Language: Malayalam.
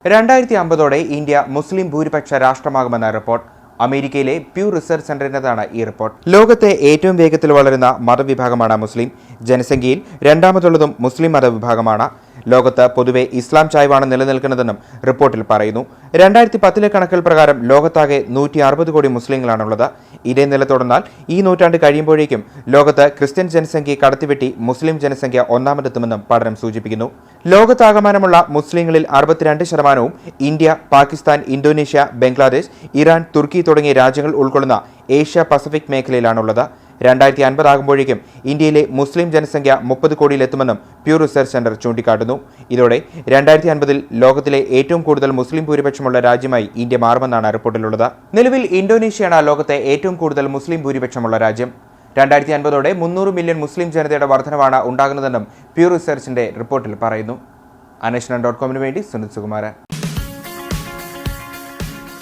2050 ഇന്ത്യ മുസ്ലിം ഭൂരിപക്ഷ രാഷ്ട്രമാകുമെന്ന റിപ്പോർട്ട്. അമേരിക്കയിലെ പ്യൂ റിസർച്ച് സെന്ററിൻ്റെതാണ് ഈ റിപ്പോർട്ട്. ലോകത്തെ ഏറ്റവും വേഗത്തിൽ വളരുന്ന മതവിഭാഗമാണ് മുസ്ലിം. ജനസംഖ്യയിൽ രണ്ടാമതുള്ളതും മുസ്ലിം മതവിഭാഗമാണ്. ലോകത്ത് പൊതുവെ ഇസ്ലാം ചായ്വാണ് നിലനിൽക്കുന്നതെന്നും റിപ്പോർട്ടിൽ പറയുന്നു. 2010 കണക്കുകൾ പ്രകാരം ലോകത്താകെ 160 കോടി മുസ്ലിങ്ങളാണുള്ളത്. ഇതേ നില തുടർന്നാൽ ഈ നൂറ്റാണ്ട് കഴിയുമ്പോഴേക്കും ലോകത്ത് ക്രിസ്ത്യൻ ജനസംഖ്യയെ കടത്തിവെട്ടി മുസ്ലിം ജനസംഖ്യ ഒന്നാമതെത്തുമെന്നും പഠനം സൂചിപ്പിക്കുന്നു. ലോകത്താകമാനമുള്ള മുസ്ലിങ്ങളിൽ 62% India, Pakistan, Indonesia, Bangladesh, Iran, തുർക്കി തുടങ്ങിയ രാജ്യങ്ങൾ ഉൾക്കൊള്ളുന്ന ഏഷ്യ പസഫിക് മേഖലയിലാണുള്ളത്. 2050 ആകുമ്പോഴേക്കും ഇന്ത്യയിലെ മുസ്ലിം ജനസംഖ്യ 30 കോടിയിലെത്തുമെന്നും പ്യൂ റിസർച്ച് സെന്റർ ചൂണ്ടിക്കാട്ടുന്നു. ഇതോടെ 2050 ലോകത്തിലെ ഏറ്റവും കൂടുതൽ മുസ്ലിം ഭൂരിപക്ഷമുള്ള രാജ്യമായി ഇന്ത്യ മാറുമെന്നാണ് റിപ്പോർട്ടിലുള്ളത്. നിലവിൽ ഇന്തോനേഷ്യയാണ് ലോകത്തെ ഏറ്റവും കൂടുതൽ മുസ്ലിം ഭൂരിപക്ഷമുള്ള രാജ്യം. 2050 300 മില്യൺ മുസ്ലിം ജനതയുടെ വർധനവാണ് ഉണ്ടാകുന്നതെന്നും പ്യൂ റിസർച്ചിന്റെ റിപ്പോർട്ടിൽ പറയുന്നു. അന്വേഷണം.com വേണ്ടി സുനിൽ സുകുമാരൻ.